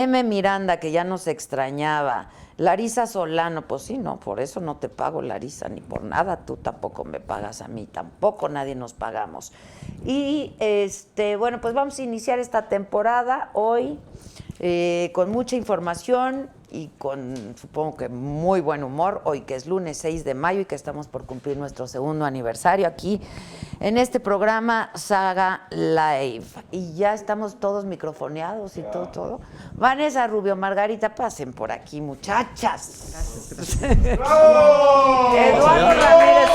M. Miranda, que ya nos extrañaba. Larisa Solano, pues sí, no, por eso no te pago, Larisa, ni por nada. Tú tampoco me pagas a mí, tampoco nadie nos pagamos. Y bueno, pues vamos a iniciar esta temporada hoy con mucha información y con, supongo que muy buen humor, hoy que es lunes 6 de mayo y que estamos por cumplir nuestro segundo aniversario aquí en este programa Saga Live. Y ya estamos todos microfoneados y todo. Vanessa Rubio, Margarita, pasen por aquí, muchachas. ¡Bravo! Eduardo Ramírez.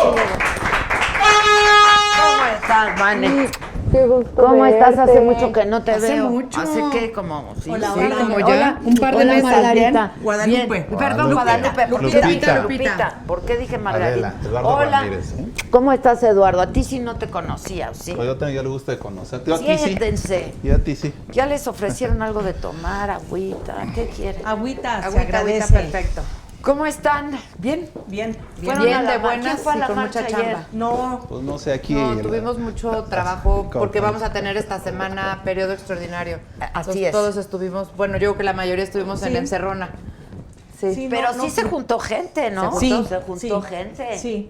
¿Cómo estás, Vane? Qué gusto ¿Cómo verte. estás? Hace mucho que no te Hace veo. mucho. ¿Hace qué? Como, sí, Hola, sí, hola, como hola. ya. Un par de Hola, meses. Margarita. Guadalupe. Bien. Perdón, Guadalupe. ¿Por qué Lupita. dije Lupita. Lupita? ¿Por qué dije Margarita? Adela, Eduardo Hola. Ramírez, ¿eh? ¿Cómo estás, Eduardo? A ti sí no te conocía, ¿sí? Pues yo tengo el gusto de conocerte. Yo a ti sí. Siéntense. Y a ti sí. Ya les ofrecieron algo de tomar, agüita. ¿Qué quieren? Agüita, se Agüita, agradece. perfecto. ¿Cómo están? Bien, Bien. ¿Fueron bien a la de marcha? buenas ¿Quién fue a y la con marcha mucha ayer? chamba. No, Pues no sé, aquí. No, tuvimos mucho trabajo porque vamos a tener esta semana periodo extraordinario. Así Entonces, es. Todos estuvimos, bueno, yo creo que la mayoría estuvimos en Sí. la encerrona. Sí. Sí, Pero no, sí se juntó gente, ¿no? Sí, Se juntó sí, gente. Sí.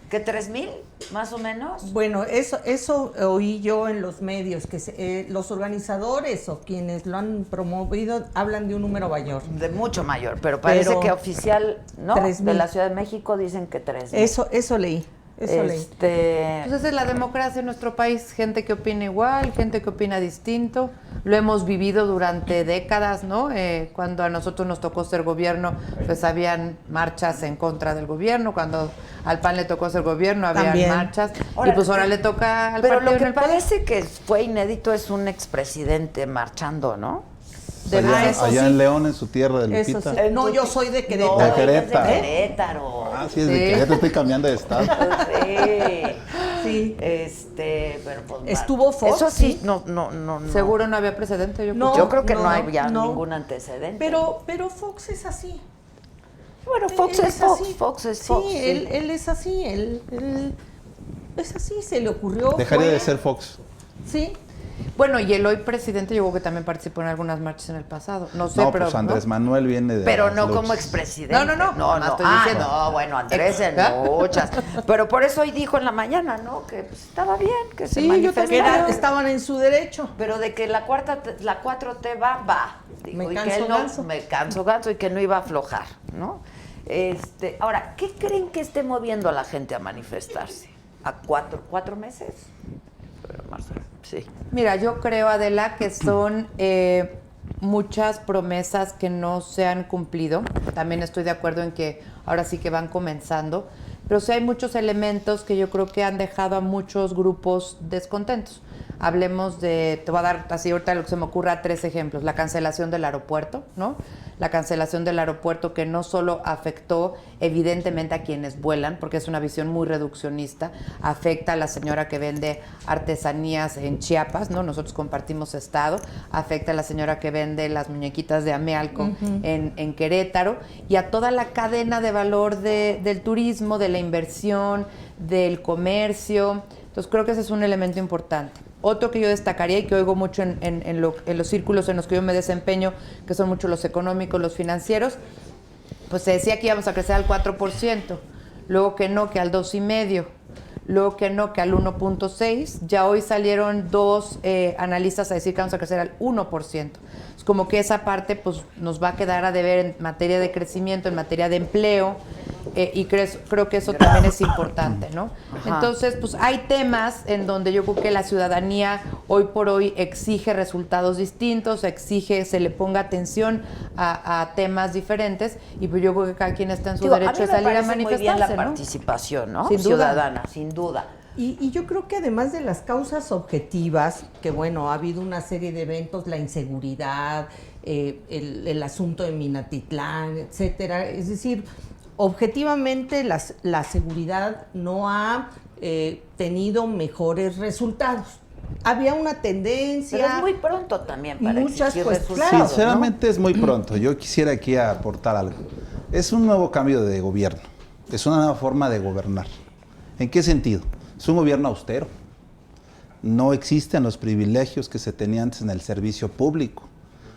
¿Qué, 3,000 más o menos? Bueno, eso oí yo en los medios, que los organizadores o quienes lo han promovido hablan de un número mayor. De mucho mayor, pero parece Pero que oficial, ¿no? 3,000. De la Ciudad de México dicen que 3,000. Eso leí. Eso leí. Pues esa es la democracia en nuestro país, gente que opina igual, gente que opina distinto. Lo hemos vivido durante décadas, ¿no? Cuando a nosotros nos tocó ser gobierno, pues habían marchas en contra del gobierno. Cuando al PAN le tocó ser gobierno, habían También. marchas. Ahora, y pues ahora le toca al Pero partido lo en que el poder. parece que fue inédito es un expresidente marchando, ¿no? Allá, eso allá sí. en León, en su tierra de Eso Lupita. sí. No, yo soy de Querétaro. De ella Querétaro. es de Querétaro. Ah, sí, es de Sí. que ya te estoy cambiando de estado. Sí. Sí. Pero pues Estuvo Fox, Eso sí, sí. no. Seguro no había precedente, yo No. creo. Yo creo que no, no, hay ya no. ningún antecedente. Pero Fox es así. bueno, Fox Él es Fox, así. Fox es Fox. Sí, él es así, él es así, se le ocurrió. Dejaría fue- de ser Fox. Sí, Bueno, y el hoy presidente, yo creo que también participó en algunas marchas en el pasado. No sé, No, pero. pues Andrés ¿no? Manuel viene de. Pero las no luchas. como expresidente. No, estoy diciendo. no, bueno, Andrés en ¿Ah? muchas. Pero por eso hoy dijo en la mañana, ¿no? Que pues, estaba bien, que se sí, yo manifestara. también estaban en su derecho. Pero de que la 4T va. Dijo, Me y canso que él no, ganso. me canso ganso y que no iba a aflojar, ¿no? Ahora, ¿qué creen que esté moviendo a la gente a manifestarse? ¿A 4 meses? Sí. Mira, yo creo, Adela, que son muchas promesas que no se han cumplido. También estoy de acuerdo en que ahora sí que van comenzando, pero sí hay muchos elementos que yo creo que han dejado a muchos grupos descontentos. Hablemos te voy a dar así ahorita lo que se me ocurra 3 ejemplos. La cancelación del aeropuerto, ¿no? La cancelación del aeropuerto que no solo afectó evidentemente a quienes vuelan, porque es una visión muy reduccionista, afecta a la señora que vende artesanías en Chiapas, ¿no? Nosotros compartimos estado, afecta a la señora que vende las muñequitas de Amealco en Querétaro, y a toda la cadena de valor del turismo, de la inversión, del comercio. Entonces creo que ese es un elemento importante. Otro que yo destacaría y que oigo mucho en los círculos en los que yo me desempeño, que son mucho los económicos, los financieros, pues se decía que íbamos a crecer al 4%, luego que no, que al 2,5%, luego que no, que al 1.6%. Ya hoy salieron 2 analistas a decir que vamos a crecer al 1%. Es como que esa parte pues nos va a quedar a deber en materia de crecimiento, en materia de empleo, y creo que eso también es importante, ¿no? Ajá. Entonces, pues hay temas en donde yo creo que la ciudadanía hoy por hoy exige resultados distintos, se le ponga atención a temas diferentes, y pues yo creo que cada quien está en su Digo, derecho de salir a muy bien la manifestarse, ¿no? participación, ¿no? Sin duda. Ciudadana, sin duda. Y yo creo que además de las causas objetivas, que bueno, ha habido una serie de eventos, la inseguridad, el asunto de Minatitlán, etcétera, es decir, objetivamente la seguridad no ha tenido mejores resultados. Había una tendencia. Pero es muy pronto también para Muchas, exigir pues, resultados, claro, Sinceramente es muy pronto. Yo quisiera aquí aportar algo. Es un nuevo cambio de gobierno. Es una nueva forma de gobernar. ¿En qué sentido? Es un gobierno austero. No existen los privilegios que se tenían antes en el servicio público.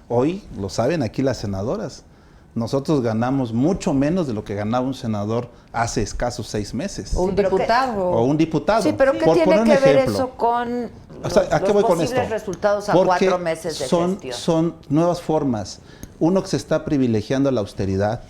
Hoy, lo saben aquí las senadoras, nosotros ganamos mucho menos de lo que ganaba un senador hace escasos 6 meses. O un diputado. O un diputado. Sí, pero ¿qué Por tiene poner un que ver ejemplo. eso con O sea, ¿a qué voy con posibles esto? resultados a Porque 4 meses de gestión? son nuevas formas. Uno, que se está privilegiando la austeridad.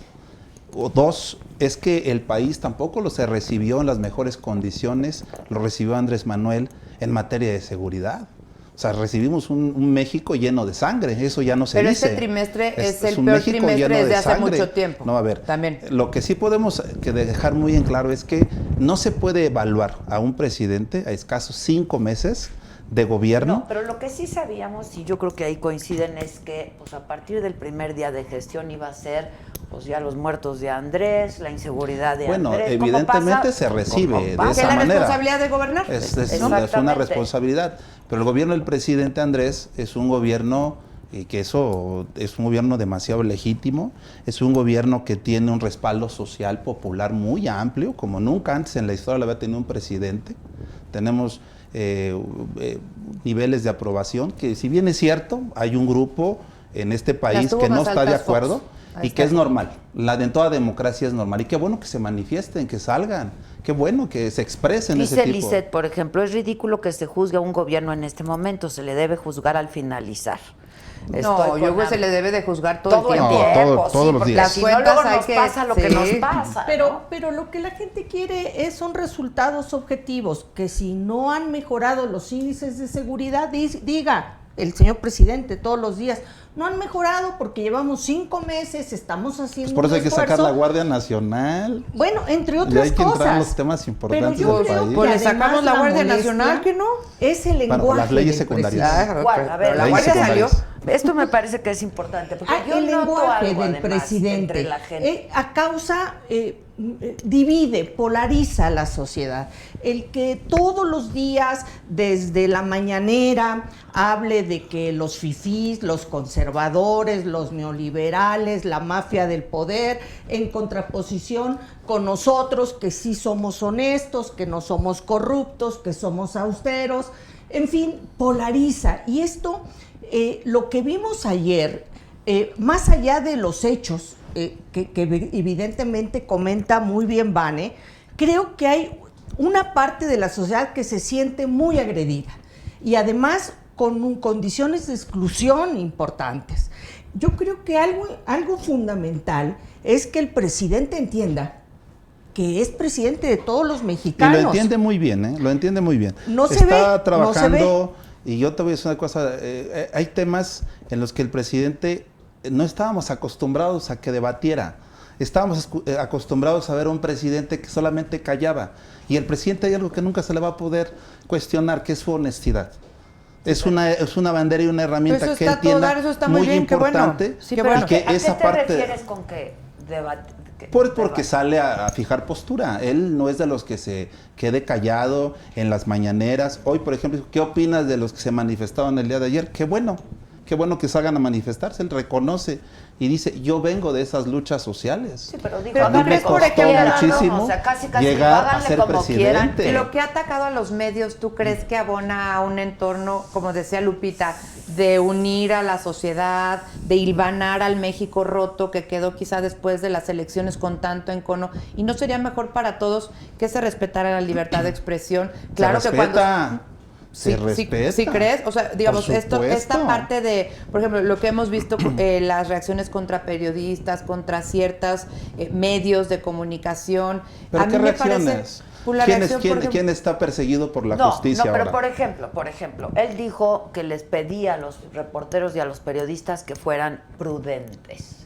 O dos, es que el país tampoco lo se recibió en las mejores condiciones, lo recibió Andrés Manuel en materia de seguridad. O sea, recibimos un México lleno de sangre, eso ya no se Pero dice. este trimestre es el un peor México trimestre lleno de desde hace sangre. mucho tiempo. No, a ver, También. lo que sí podemos dejar muy en claro es que no se puede evaluar a un presidente a escasos 5 meses de gobierno. No, pero lo que sí sabíamos, y yo creo que ahí coinciden, es que pues a partir del primer día de gestión iba a ser pues ya los muertos de Andrés, la inseguridad de Bueno, Andrés. ¿Cómo evidentemente pasa? se recibe ¿Cómo de pasa? esa Que la manera. responsabilidad de gobernar. Es Exactamente. una responsabilidad. Pero el gobierno del presidente Andrés es un gobierno, y que eso es un gobierno demasiado legítimo, es un gobierno que tiene un respaldo social popular muy amplio, como nunca antes en la historia lo había tenido un presidente. Tenemos niveles de aprobación que, si bien es cierto, hay un grupo en este país tuvo que no más está de altas acuerdo. Fox. Ahí Y que está. es normal, en toda democracia es normal. Y qué bueno que se manifiesten, que salgan, qué bueno que se expresen Dice ese tipo. Lisset, por ejemplo, es ridículo que se juzgue a un gobierno en este momento, se le debe juzgar al finalizar. No, Estoy yo con creo que se Am- le debe de juzgar todo, todo el el tiempo. No, tiempo, todos los porque días. si no Las luego cuentas nos hay pasa lo que sí. nos pasa. ¿no? Pero lo que la gente quiere son resultados objetivos, que si no han mejorado los índices de seguridad, diga el señor presidente todos los días, no han mejorado porque llevamos 5 meses, estamos haciendo Pues por eso un hay que sacar esfuerzo. la Guardia Nacional. Bueno, entre Y otras hay que entrar en cosas. los temas importantes Pero yo del creo país. que Pues le además sacamos la Guardia molestia Nacional, ¿que no? Es el Bueno, lenguaje las leyes del secundarias. presidente. ¿Cuál? A ver, la Leyes Guardia salió. secundarias. Esto me parece que es importante, porque yo El noto lenguaje algo, del además, presidente entre la gente. divide, polariza la sociedad. El que todos los días, desde la mañanera, hable de que los fifís, los conservadores, los neoliberales, la mafia del poder, en contraposición con nosotros que sí somos honestos, que no somos corruptos, que somos austeros, en fin, polariza. Y esto, lo que vimos ayer, más allá de los hechos, que evidentemente comenta muy bien Vane, creo que hay una parte de la sociedad que se siente muy agredida y además con condiciones de exclusión importantes. Yo creo que algo fundamental es que el presidente entienda que es presidente de todos los Y mexicanos. lo entiende muy bien, ¿eh? Lo entiende muy bien. No se Está ve, trabajando, no se y yo te voy a decir una cosa, hay temas en los que el presidente no estábamos acostumbrados a que debatiera. Estábamos acostumbrados a ver a un presidente que solamente callaba. Y el presidente hay algo que nunca se le va a poder cuestionar, que es su honestidad. Es una bandera y una herramienta Eso que está él tiene todo dar, eso está muy muy bien, qué bueno. importante. Sí, y qué bueno. que ¿A qué esa te parte refieres con que debate? porque sale a fijar postura. Él no es de los que se quede callado en las mañaneras. Hoy, por ejemplo, ¿qué opinas de los que se manifestaban el día de ayer? Qué bueno que salgan a manifestarse. Él reconoce y dice, yo vengo de esas luchas sociales. Sí, pero digo, Pero a mí me ¿crees, por costó ejemplo, muchísimo o sea, casi llegar a háganle ser como quieran. presidente. Y lo que ha atacado a los medios, ¿tú crees que abona a un entorno, como decía Lupita, de unir a la sociedad, de hilvanar al México roto que quedó quizá después de las elecciones con tanto encono? ¿Y no sería mejor para todos que se respetara la libertad de expresión? Claro se que respeta. Se Sí, respeta. sí crees, o sea, digamos, Por esta supuesto. parte de, por ejemplo, lo que hemos visto, las reacciones contra periodistas, contra ciertos medios de comunicación. ¿Pero a qué mí me parece reacciones? la reacción, por ejemplo, ¿Quién está perseguido por la No, justicia no, pero ahora? por ejemplo, él dijo que les pedía a los reporteros y a los periodistas que fueran prudentes.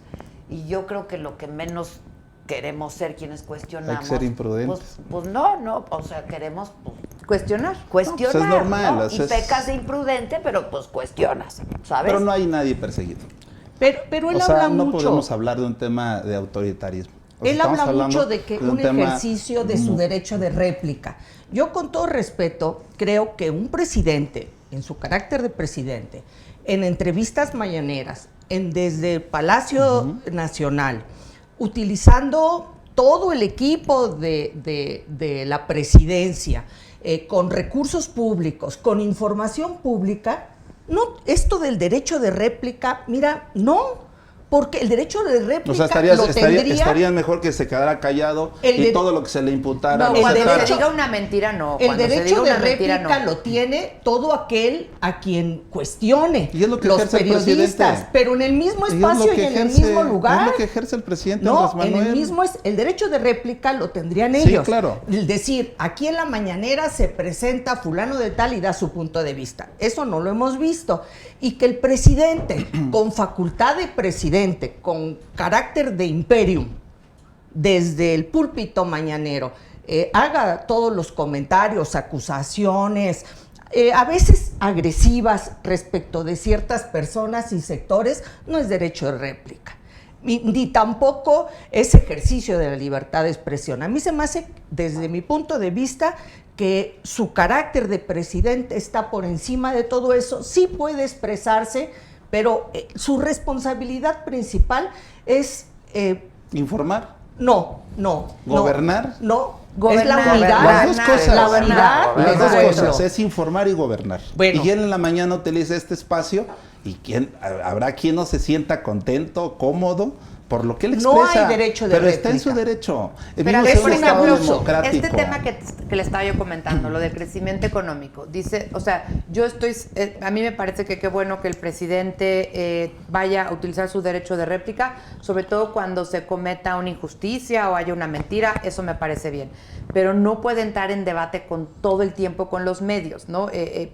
Y yo creo que lo que menos queremos ser quienes cuestionamos. Hay que ser imprudentes. Pues no, o sea, queremos cuestionar. cuestionar. pues es normal, ¿no? o sea, Y pecas de imprudente, pero pues cuestionas, ¿sabes? Pero no hay nadie perseguido. Pero él O sea, habla no mucho. podemos hablar de un tema de autoritarismo. O sea, Él estamos habla hablando mucho de que un tema- ejercicio de su derecho de réplica. Yo, con todo respeto, creo que un presidente, en su carácter de presidente, en entrevistas mañaneras, desde el Palacio Nacional, utilizando todo el equipo de la presidencia, con recursos públicos, con información pública, No, esto del derecho de réplica, mira, no, porque el derecho de réplica O sea, estarían mejor que se quedara callado y todo lo que se le imputara. No, cuando se diga una mentira, no. El derecho de réplica lo tiene todo aquel a quien cuestione, y es lo que los periodistas, pero en el mismo espacio y en el mismo lugar. Es lo que ejerce el presidente No, Andrés Manuel. en el mismo el derecho de réplica lo tendrían ellos. Sí, claro. El decir, aquí en la mañanera se presenta fulano de tal y da su punto de vista. Eso no lo hemos visto. Y que el presidente, con facultad de presidente, con carácter de imperium, desde el púlpito mañanero, haga todos los comentarios, acusaciones, a veces agresivas respecto de ciertas personas y sectores, no es derecho de réplica. Ni tampoco es ejercicio de la libertad de expresión. A mí se me hace, desde mi punto de vista, que su carácter de presidente está por encima de todo eso. Sí puede expresarse, pero su responsabilidad principal es... ¿informar? No. ¿Gobernar? No. Gobernar, es la unidad. Las dos cosas. La unidad. Las dos Bueno. cosas, es informar y gobernar. Bueno. Y él en la mañana utiliza este espacio y habrá quien no se sienta contento, cómodo, por lo que él expresa. No hay derecho de pero está en réplica. su derecho. Pero a Vivimos ver, en por un estado ejemplo, democrático. este tema que le estaba yo comentando, lo del crecimiento económico, dice, o sea, yo estoy, a mí me parece que qué bueno que el presidente vaya a utilizar su derecho de réplica, sobre todo cuando se cometa una injusticia o haya una mentira, eso me parece bien, pero no puede entrar en debate con todo el tiempo con los medios, ¿no?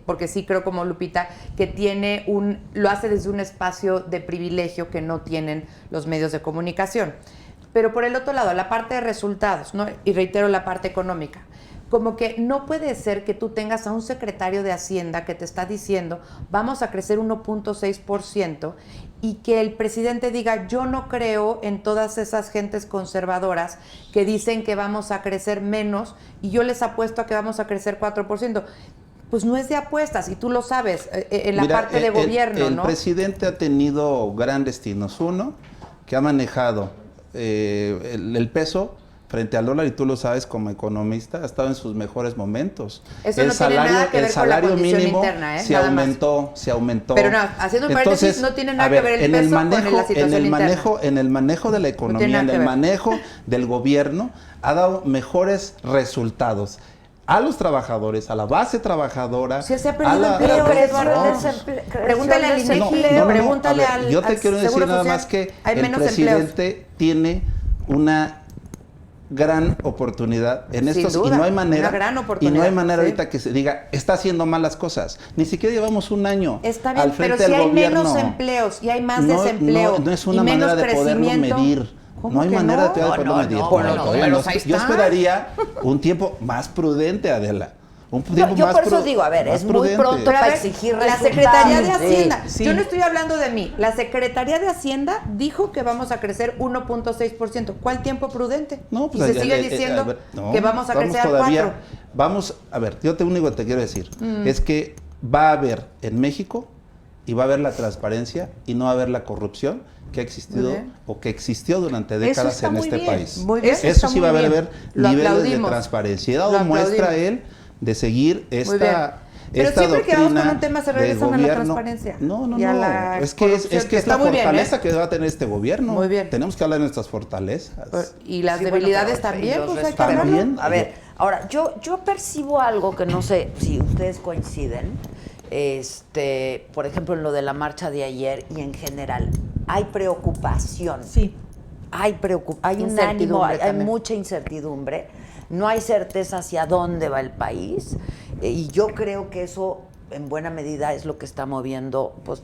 Porque sí creo como Lupita que lo hace desde un espacio de privilegio que no tienen los medios de comunicación. Pero por el otro lado, la parte de resultados, ¿no? Y reitero la parte económica, como que no puede ser que tú tengas a un secretario de Hacienda que te está diciendo vamos a crecer 1.6% y que el presidente diga yo no creo en todas esas gentes conservadoras que dicen que vamos a crecer menos y yo les apuesto a que vamos a crecer 4%. Pues no es de apuestas, y tú lo sabes, en la parte de gobierno, el ¿no? El presidente ha tenido grandes destinos. Uno, que ha manejado el peso frente al dólar, y tú lo sabes como economista, ha estado en sus mejores momentos. Eso no tiene nada que ver con la condición interna, se aumentó. Pero no, haciendo un paréntesis, no tiene nada que ver el peso con la situación interna. En el manejo de la economía, en el manejo del gobierno, ha dado mejores resultados. A los trabajadores, a la base trabajadora. Sí, se ha perdido empleo, pregúntale al INEGI, pregúntale al yo te quiero decir nada más que el presidente tiene una gran oportunidad en estos, y no hay manera, ahorita que se diga está haciendo malas cosas. Ni siquiera llevamos un año está bien, al frente pero si del hay gobierno. Menos empleos y hay más desempleo no es una y menos manera de poderlo medir. No hay manera de poderlo medir. Yo esperaría un tiempo más prudente, Adela. Yo por eso digo, a ver, es muy pronto para exigir resultados. La Secretaría de Hacienda, yo no estoy hablando de mí, la Secretaría de Hacienda dijo que vamos a crecer 1.6%. ¿Cuál tiempo prudente? No, pues y se sigue diciendo que vamos a crecer al 4%. Vamos, a ver, yo lo único que te quiero decir es que va a haber en México, y va a haber la transparencia y no va a haber la corrupción que ha existido o que existió durante décadas en este país. Muy bien. Eso sí va a haber niveles de transparencia. Y ha dado muestra él de seguir esta pero siempre que vamos con un tema se regresan a la transparencia. No. Es que es la fortaleza que va a tener este gobierno. Muy bien. Tenemos que hablar de nuestras fortalezas. Y las debilidades también. Pues hay que también. A ver, ahora, yo percibo algo que no sé si ustedes coinciden. Por ejemplo, en lo de la marcha de ayer y en general, hay preocupación. Sí. Hay un ánimo, hay mucha incertidumbre. No hay certeza hacia dónde va el país. Y yo creo que eso, en buena medida, es lo que está moviendo pues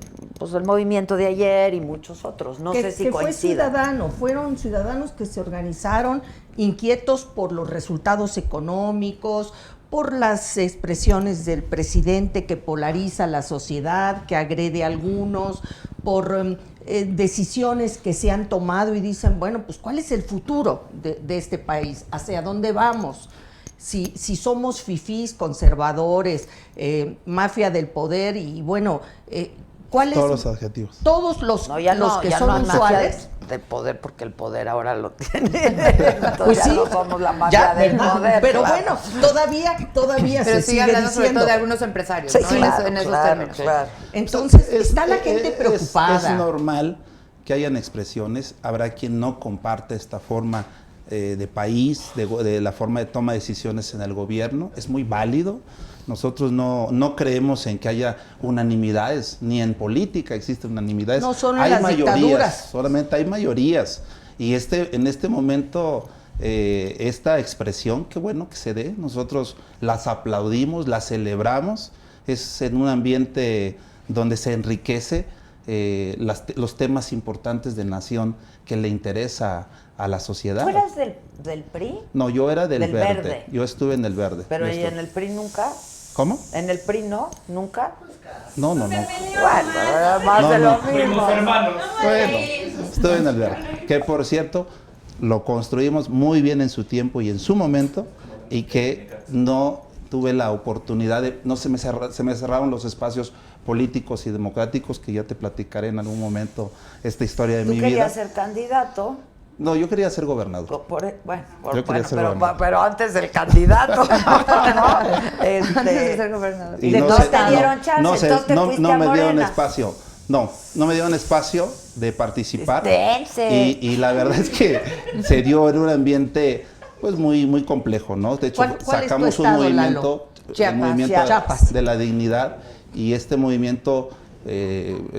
el movimiento de ayer y muchos otros. No sé si coinciden. Fueron ciudadanos que se organizaron inquietos por los resultados económicos, por las expresiones del presidente que polariza la sociedad, que agrede a algunos, por decisiones que se han tomado y dicen, bueno, pues ¿cuál es el futuro de este país? ¿Hacia dónde vamos? Si somos fifís, conservadores, mafia del poder y bueno, ¿cuáles? Todos los adjetivos. Todos los que son usuales. de poder, porque el poder ahora lo tiene. Entonces Pues ya sí, no somos la mafia ya, del poder. pero claro. bueno, todavía Pero se sigue sigue hablando sobre diciendo. todo de algunos empresarios, Sí, ¿no? claro, en esos claro, términos. claro. Entonces, está la gente es preocupada. normal que hayan expresiones, habrá quien no comparte esta forma de país, de la forma de toma de decisiones en el gobierno, es muy válido. Nosotros no creemos en que haya unanimidades, ni en política existen unanimidades. No, solo en hay las mayorías, dictaduras. solamente hay mayorías. Y en este momento, esta expresión, qué bueno que se dé, nosotros las aplaudimos, las celebramos, es en un ambiente donde se enriquece los temas importantes de nación que le interesa a la sociedad. ¿Tú eras del PRI? No, yo era del Verde. Verde. Yo estuve en el Verde. Pero Yo ¿y estuve. en el PRI nunca? ¿Cómo? ¿En el PRI no? ¿Nunca? No. Bueno, era más No, de no. lo mismo. Bueno, estuve en el Verde. Que por cierto, lo construimos muy bien en su tiempo y en su momento, y que no tuve la oportunidad de, no se me cerraron los espacios políticos y democráticos, que ya te platicaré en algún momento esta historia de ¿Tú mi vida. querías ser candidato? No, yo quería ser gobernador. Bueno, Yo quería ser gobernador. pero antes del candidato, ¿no? Antes de ser gobernador. Y no te dieron chance, entonces te no fuiste me a dieron Morena. espacio. No me dieron espacio de participar. Dense. Y la verdad es que se dio en un ambiente pues muy complejo, ¿no? De hecho, ¿Cuál es tu sacamos un estado, movimiento, Chiapas, el movimiento Chiapas. de la dignidad, y este movimiento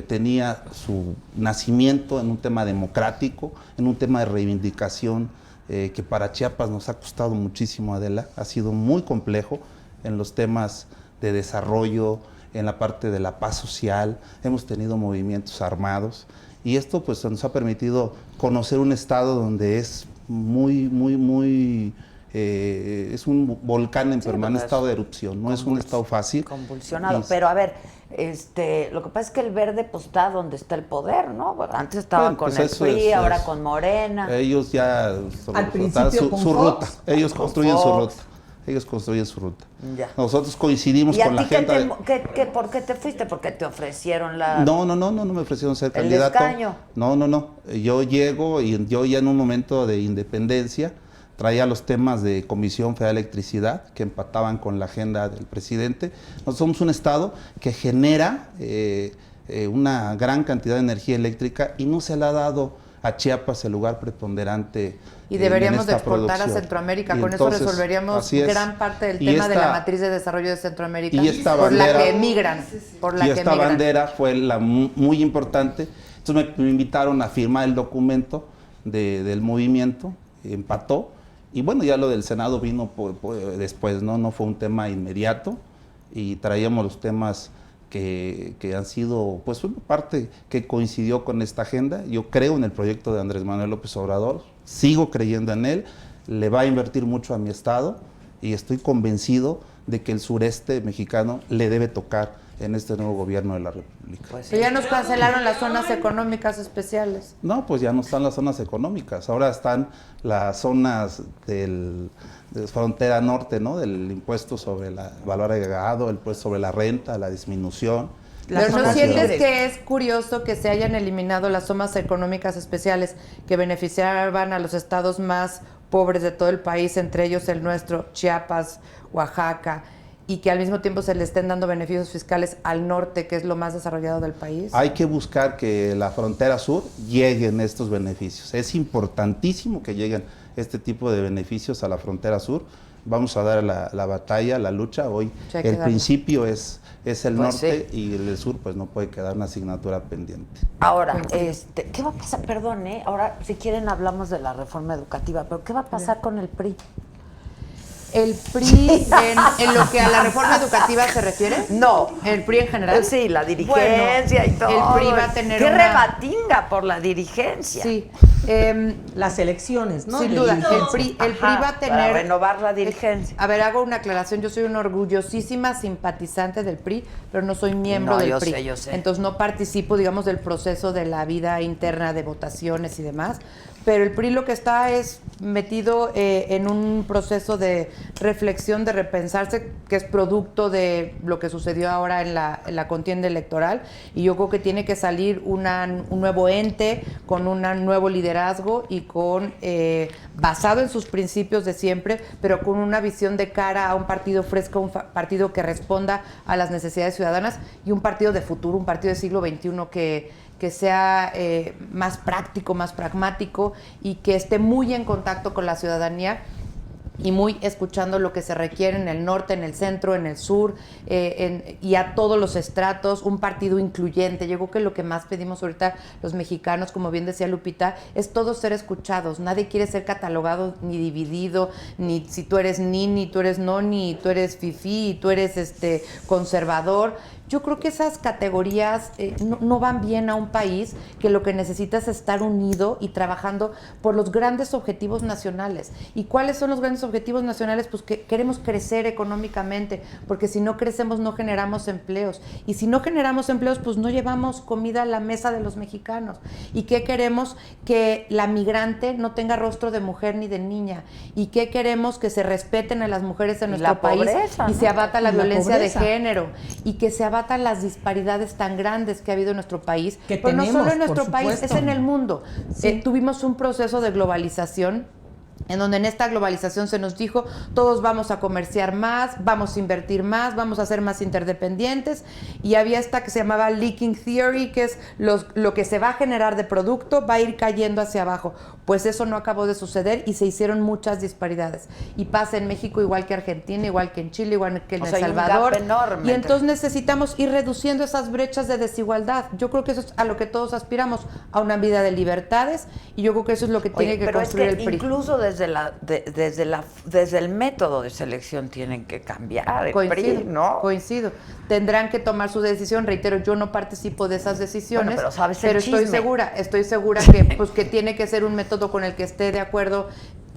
tenía su nacimiento en un tema democrático, en un tema de reivindicación que para Chiapas nos ha costado muchísimo, Adela, ha sido muy complejo en los temas de desarrollo, en la parte de la paz social, hemos tenido movimientos armados, y esto pues nos ha permitido conocer un estado donde es es un volcán en permanente estado de erupción, no es un estado fácil. Convulsionado. Pero a ver, lo que pasa es que el Verde pues está donde está el poder, ¿no? Bueno, antes estaba Bueno, con pues el eso PRI, es- ahora es- con Morena. Ellos ya Al principio con su Fox. ruta, ellos Con construyen su Fox. ruta. Ellos construyen su ruta. Ya. Nosotros coincidimos ¿Y a con la ti gente. por qué te fuiste? Porque te ofrecieron la... No me ofrecieron ser ¿El candidato. escaño? No. Yo llego y yo ya en un momento de independencia traía los temas de Comisión Federal de Electricidad que empataban con la agenda del presidente. Nosotros somos un estado que genera una gran cantidad de energía eléctrica y no se le ha dado a Chiapas el lugar preponderante. Y deberíamos en de esta exportar a producción. Centroamérica. Y Con entonces, eso resolveríamos así es. gran parte del Y tema de la esta- matriz de desarrollo de Centroamérica, y esta por la bandera- que emigran. Por la y que esta emigran. bandera fue muy importante. Entonces me invitaron a firmar el documento del movimiento, empató, y bueno, ya lo del Senado vino después, no fue un tema inmediato, y traíamos los temas que han sido, pues una parte que coincidió con esta agenda. Yo creo en el proyecto de Andrés Manuel López Obrador, sigo creyendo en él, le va a invertir mucho a mi estado, y estoy convencido de que el sureste mexicano le debe tocar en este nuevo gobierno de la República. Pues sí. Pero ya nos cancelaron las zonas económicas especiales. No, pues ya no están las zonas económicas, ahora están las zonas de frontera norte, ¿no? Del impuesto sobre el valor agregado, el impuesto sobre la renta, la disminución. Las Pero ¿no zonas sientes libres. que es curioso que se hayan eliminado las zonas económicas especiales que beneficiaban a los estados más pobres de todo el país, entre ellos el nuestro, Chiapas, Oaxaca, y que al mismo tiempo se le estén dando beneficios fiscales al norte, que es lo más desarrollado del país? Hay que buscar que la frontera sur lleguen estos beneficios. Es importantísimo que lleguen este tipo de beneficios a la frontera sur. Vamos a dar la batalla, la lucha. Hoy Sí, hay que el darle. principio es el Pues norte, y el sur pues no puede quedar una asignatura pendiente. Ahora, ¿qué va a pasar? Perdón, ahora si quieren hablamos de la reforma educativa, pero ¿qué va a pasar con el PRI? ¿El PRI en lo que a la reforma educativa se refiere? No. ¿El PRI en general? Sí, la dirigencia Bueno, y todo. el PRI va a tener ¡Qué una- rebatinga por la dirigencia! Sí, Las elecciones, ¿no? Sin De duda, dirigencia. el PRI va a tener... Para renovar la dirigencia. A ver, hago una aclaración. Yo soy una orgullosísima simpatizante del PRI, pero no soy miembro No, del yo PRI. sé, yo sé. Entonces no participo, digamos, del proceso de la vida interna de votaciones y demás. Pero el PRI lo que está es metido en un proceso de reflexión, de repensarse, que es producto de lo que sucedió ahora en la contienda electoral. Y yo creo que tiene que salir un nuevo ente con un nuevo liderazgo y con basado en sus principios de siempre, pero con una visión de cara a un partido fresco, un partido que responda a las necesidades ciudadanas y un partido de futuro, un partido del siglo XXI que sea más práctico, más pragmático y que esté muy en contacto con la ciudadanía y muy escuchando lo que se requiere en el norte, en el centro, en el sur, y a todos los estratos, un partido incluyente. Yo creo que lo que más pedimos ahorita los mexicanos, como bien decía Lupita, es todos ser escuchados. Nadie quiere ser catalogado ni dividido, ni si tú eres ni tú eres no, ni tú eres fifí, tú eres conservador. Yo creo que esas categorías no van bien a un país que lo que necesita es estar unido y trabajando por los grandes objetivos nacionales. ¿Y cuáles son los grandes objetivos nacionales? Pues que queremos crecer económicamente, porque si no crecemos no generamos empleos. Y si no generamos empleos, pues no llevamos comida a la mesa de los mexicanos. ¿Y qué queremos? Que la migrante no tenga rostro de mujer ni de niña. ¿Y qué queremos? Que se respeten a las mujeres en nuestro país pobreza, y ¿no? se abata la Y la violencia de pobreza. género y que se abatan las disparidades tan grandes que ha habido en nuestro país, Que pero no tenemos, solo en nuestro por país, es supuesto. en el mundo. Sí. Tuvimos un proceso de globalización en donde en esta globalización se nos dijo, todos vamos a comerciar más, vamos a invertir más, vamos a ser más interdependientes, y había esta que se llamaba leaking theory, que es lo que se va a generar de producto va a ir cayendo hacia abajo. Pues eso no acabó de suceder y se hicieron muchas disparidades. Y pasa en México igual que Argentina, igual que en Chile, igual que en O El sea, hay un Salvador. gap enorme Y entonces necesitamos ir reduciendo esas brechas de desigualdad. Yo creo que eso es a lo que todos aspiramos, a una vida de libertades, y yo creo que eso es lo que tiene que pero construir es el que PRI. incluso desde el método de selección tienen que cambiar el Coincido, PRI, ¿no? coincido. Tendrán que tomar su decisión. Reitero, yo no participo de esas decisiones, Bueno, pero sabes el estoy chisme. segura que tiene que ser un método con el que esté de acuerdo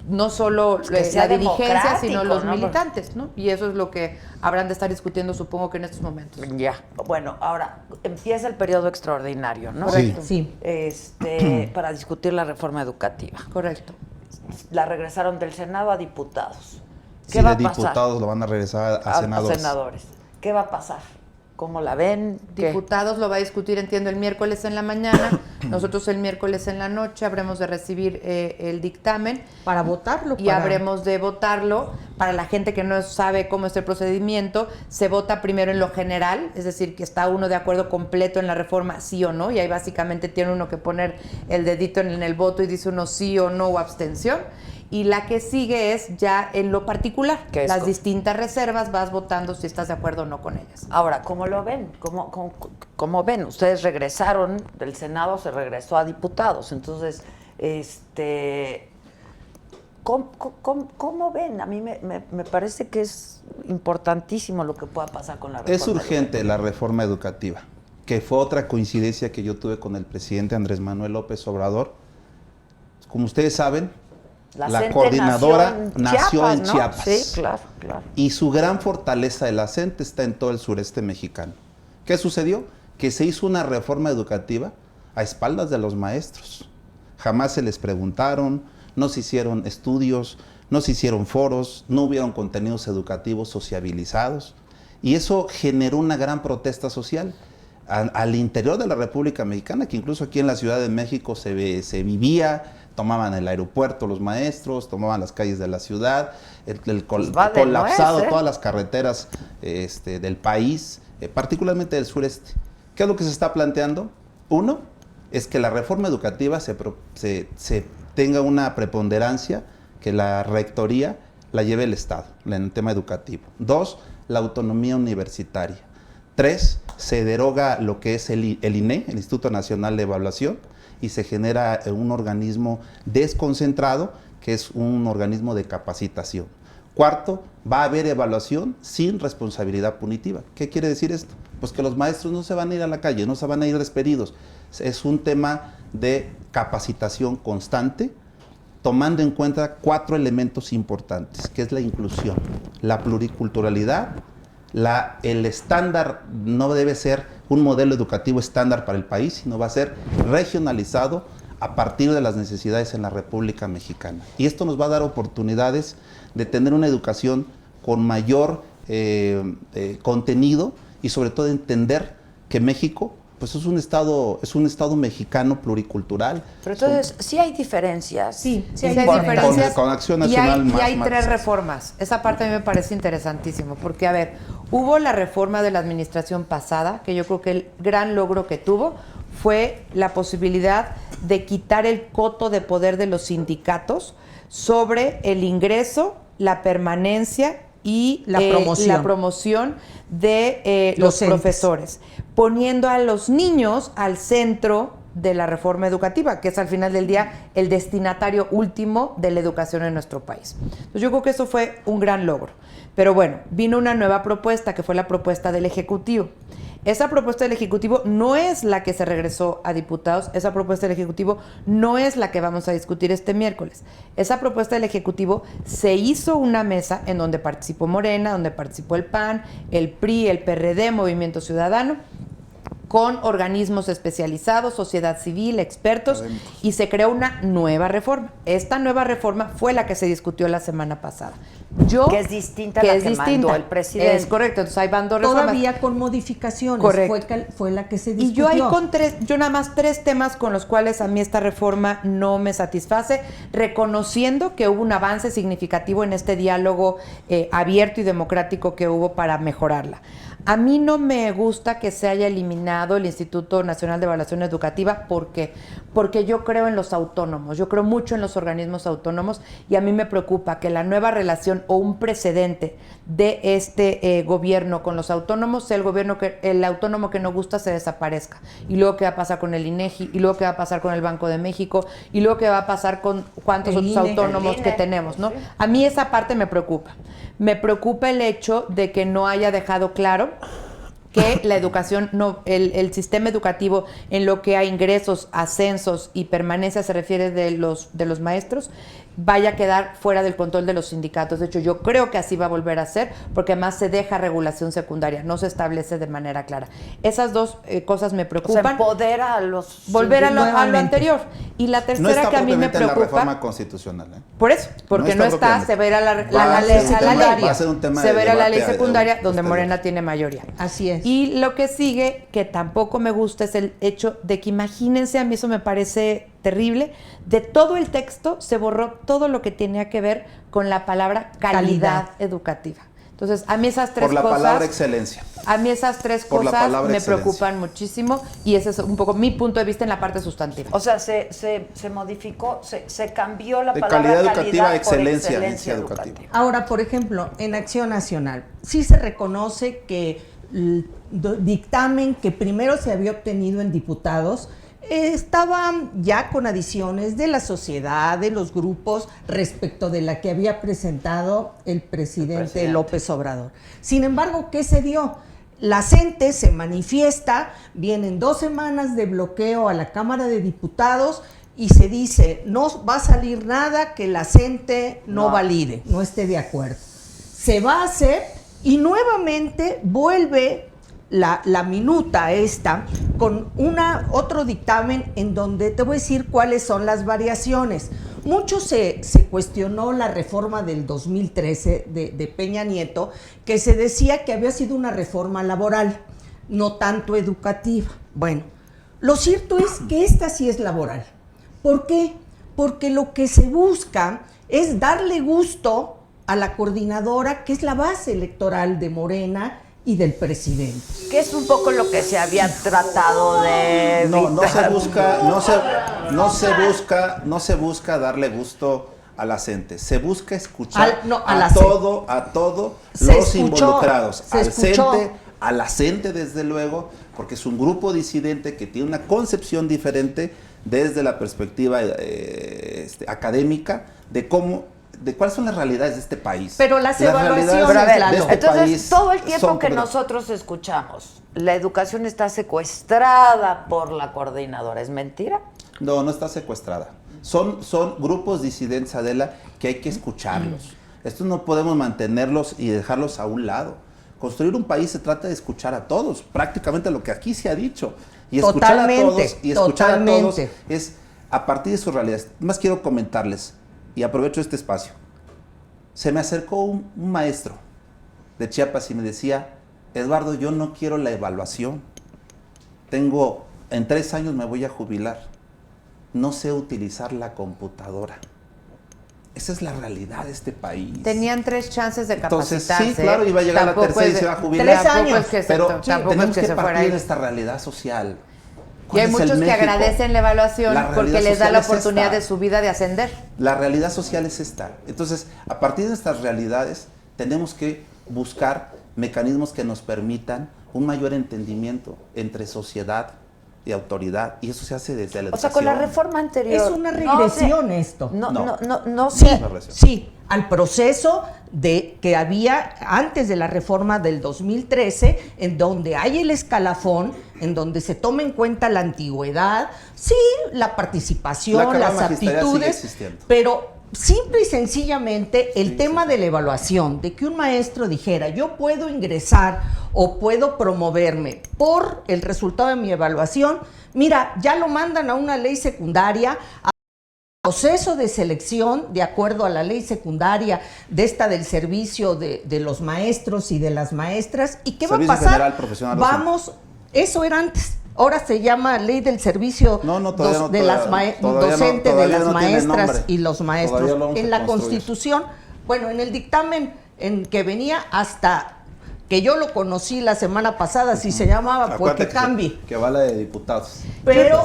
no solo Que sea la dirigencia, sino democrático, los ¿no? militantes, ¿no? Y eso es lo que habrán de estar discutiendo, supongo que en estos momentos. Ya. Bueno, ahora empieza el periodo extraordinario, ¿no? Sí. Sí. Para discutir la reforma educativa. Correcto. La regresaron del Senado a diputados. ¿Qué Sí, va de a pasar? diputados lo van a regresar a senadores. ¿Qué va a pasar? ¿Cómo la ven? ¿Qué? Diputados lo va a discutir, entiendo, el miércoles en la mañana. Nosotros el miércoles en la noche habremos de recibir el dictamen Para votarlo. y habremos de votarlo. Para la gente que no sabe cómo es el procedimiento, se vota primero en lo general, es decir, que está uno de acuerdo completo en la reforma, sí o no, y ahí básicamente tiene uno que poner el dedito en el voto y dice uno sí o no o abstención. Y la que sigue es ya en lo particular, ¿Qué es las co- distintas reservas, vas votando si estás de acuerdo o no con ellas. Ahora, ¿cómo lo ven? ¿Cómo ven? Ustedes regresaron del Senado, se regresó a diputados. Entonces, ¿cómo ven? A mí me parece que es importantísimo lo que pueda pasar con la reforma. Es urgente la reforma educativa, que fue otra coincidencia que yo tuve con el presidente Andrés Manuel López Obrador. Como ustedes saben, la CENTE coordinadora nació en ¿no? Chiapas. Sí, claro. Y su gran fortaleza de la CENTE está en todo el sureste mexicano. ¿Qué sucedió? Que se hizo una reforma educativa a espaldas de los maestros. Jamás se les preguntaron, no se hicieron estudios, no se hicieron foros, no hubieron contenidos educativos sociabilizados. Y eso generó una gran protesta social al interior de la República Mexicana, que incluso aquí en la Ciudad de México se vivía. Tomaban el aeropuerto los maestros, tomaban las calles de la ciudad, va de colapsado nuez, ¿eh? todas las carreteras del país, particularmente del sureste. ¿Qué es lo que se está planteando? Uno, es que la reforma educativa se tenga una preponderancia, que la rectoría la lleve el Estado en el tema educativo. Dos, la autonomía universitaria. Tres, se deroga lo que es el INE, el Instituto Nacional de Evaluación, y se genera un organismo desconcentrado, que es un organismo de capacitación. Cuarto, va a haber evaluación sin responsabilidad punitiva. ¿Qué quiere decir esto? Pues que los maestros no se van a ir a la calle, no se van a ir despedidos. es un tema de capacitación constante, tomando en cuenta 4 elementos importantes, que es la inclusión, la pluriculturalidad, el estándar no debe ser un modelo educativo estándar para el país, sino va a ser regionalizado a partir de las necesidades en la República Mexicana. Y esto nos va a dar oportunidades de tener una educación con mayor contenido y sobre todo entender que México pues es un estado mexicano pluricultural. Pero entonces sí hay diferencias. Sí hay importantes. diferencias. Con Acción Nacional y hay más 3 reformas. Esa parte a mí me parece interesantísimo, porque a ver, hubo la reforma de la administración pasada, que yo creo que el gran logro que tuvo fue la posibilidad de quitar el coto de poder de los sindicatos sobre el ingreso, la permanencia y la promoción de los profesores, poniendo a los niños al centro de la reforma educativa, que es al final del día el destinatario último de la educación en nuestro país. Entonces yo creo que eso fue un gran logro. Pero bueno, vino una nueva propuesta, que fue la propuesta del Ejecutivo. Esa propuesta del Ejecutivo no es la que se regresó a diputados, esa propuesta del Ejecutivo no es la que vamos a discutir este miércoles. Esa propuesta del Ejecutivo se hizo una mesa en donde participó Morena, donde participó el PAN, el PRI, el PRD, Movimiento Ciudadano, con organismos especializados, sociedad civil, expertos, y se creó una nueva reforma. Esta nueva reforma fue la que se discutió la semana pasada. Que es distinta a la que mandó el presidente. Es correcto, entonces ahí van 2 reformas. Todavía con modificaciones. Correcto. Fue la que se discutió. Y yo ahí yo nada más 3 temas con los cuales a mí esta reforma no me satisface, reconociendo que hubo un avance significativo en este diálogo abierto y democrático que hubo para mejorarla. A mí no me gusta que se haya eliminado el Instituto Nacional de Evaluación Educativa. ¿Por qué? Porque yo creo en los autónomos, yo creo mucho en los organismos autónomos, y a mí me preocupa que la nueva relación o un precedente de este gobierno con los autónomos sea el autónomo que no gusta se desaparezca. Y luego qué va a pasar con el INEGI, y luego qué va a pasar con el Banco de México, y luego qué va a pasar con cuántos otros autónomos que tenemos, ¿no? A mí esa parte me preocupa. Me preocupa el hecho de que no haya dejado claro que la educación, el sistema educativo en lo que a ingresos, ascensos y permanencia se refiere de los maestros, vaya a quedar fuera del control de los sindicatos. De hecho, yo creo que así va a volver a ser, porque además se deja regulación secundaria, no se establece de manera clara. Esas 2 cosas me preocupan. O sea, empodera a los... Volver a lo anterior. Y la tercera que a mí me preocupa... No está la reforma constitucional, ¿eh? Por eso, porque no está, se verá la ley, se verá la ley secundaria donde Morena tiene mayoría. Así es. Y lo que sigue, que tampoco me gusta, es el hecho de que, imagínense, a mí eso me parece terrible, de todo el texto se borró todo lo que tenía que ver con la palabra calidad educativa. Entonces, a mí esas 3 cosas... Por la palabra excelencia. A mí esas 3 cosas me preocupan muchísimo, y ese es un poco mi punto de vista en la parte sustantiva. O sea, se modificó, se cambió la de palabra calidad educativa a excelencia educativa. Ahora, por ejemplo, en Acción Nacional, sí se reconoce que el dictamen que primero se había obtenido en diputados estaban ya con adiciones de la sociedad, de los grupos, respecto de la que había presentado el presidente López Obrador. Sin embargo, ¿qué se dio? La CENTE se manifiesta, vienen 2 semanas de bloqueo a la Cámara de Diputados y se dice, no va a salir nada que la CENTE no valide, no esté de acuerdo. Se va a hacer y nuevamente vuelve la minuta esta con otro dictamen en donde te voy a decir cuáles son las variaciones. Mucho se cuestionó la reforma del 2013 de Peña Nieto, que se decía que había sido una reforma laboral, no tanto educativa. Bueno, lo cierto es que esta sí es laboral. ¿Por qué? Porque lo que se busca es darle gusto a la coordinadora, que es la base electoral de Morena y del presidente. Que es un poco lo que se había tratado de evitar. No se busca darle gusto a la CENTE, se busca escuchar a todos los involucrados, al CENTE, a la CENTE desde luego, porque es un grupo disidente que tiene una concepción diferente desde la perspectiva académica de cómo de cuáles son las realidades de este país. Pero las realidades evaluaciones, Pero a ver, Lalo. este entonces país todo el tiempo son que crudas. nosotros escuchamos, la educación está secuestrada por la coordinadora, ¿es mentira? No, no está secuestrada. Son grupos disidentes, Adela, que hay que escucharlos. Estos no podemos mantenerlos y dejarlos a un lado. Construir un país se trata de escuchar a todos, prácticamente lo que aquí se ha dicho. Y escuchar Totalmente, a todos, y escuchar a todos totalmente. es a partir de sus realidades. Más quiero comentarles, y aprovecho este espacio. Se me acercó un maestro de Chiapas y me decía, Eduardo, yo no quiero la evaluación. En 3 años me voy a jubilar. No sé utilizar la computadora. Esa es la realidad de este país. Tenían 3 chances de Entonces, capacitarse. sí, claro, iba a llegar Tampoco la tercera y es se va a de- jubilar. 3 años. Tampoco es que se, Pero tampoco tenemos es que que se fuera partir ahí. de esta realidad social. Y hay ¿Cuál es el muchos que México? agradecen la evaluación La porque realidad les da social la es oportunidad esta. de su vida de ascender. La realidad social es esta. Entonces, a partir de estas realidades, tenemos que buscar mecanismos que nos permitan un mayor entendimiento entre sociedad y autoridad. Y eso se hace desde la O educación. sea, con la reforma anterior. Es una regresión esto. No Sí, sé. sí, al proceso de que había antes de la reforma del 2013, en donde hay el escalafón, en donde se toma en cuenta la antigüedad, sí, la participación, La carrera las magisterial sigue aptitudes, existiendo. pero simple y sencillamente el Sí, tema sí. de la evaluación, de que un maestro dijera, yo puedo ingresar o puedo promoverme por el resultado de mi evaluación, mira, ya lo mandan a una ley secundaria, proceso de selección de acuerdo a la ley secundaria de esta del servicio de los maestros y de las maestras. ¿Y qué Servicio va a pasar? General Profesional Docente. Vamos, eso era antes. Ahora se llama ley del servicio de las docentes, de las maestras y los maestros. Todavía lo vamos En a la construir. Constitución, bueno, en el dictamen en que venía hasta que yo lo conocí la semana pasada, si se llamaba, porque Acuérdate cambie. que va la de diputados. Pero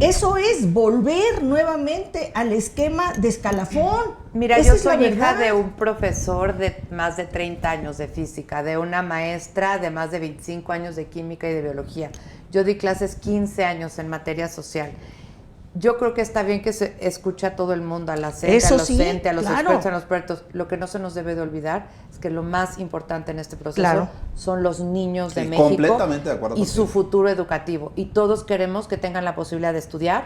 eso es volver nuevamente al esquema de escalafón. Mira, Esa yo es la soy hija verdad. de un profesor de más de 30 años de física, de una maestra de más de 25 años de química y de biología. Yo di clases 15 años en materia social. Yo creo que está bien que se escuche a todo el mundo, a la CENTE, Eso a los sí, CENTE, a los claro. expertos, a los expertos. Lo que no se nos debe de olvidar es que lo más importante en este proceso Claro. son los niños de Sí, México completamente de acuerdo y su contigo. futuro educativo. Y todos queremos que tengan la posibilidad de estudiar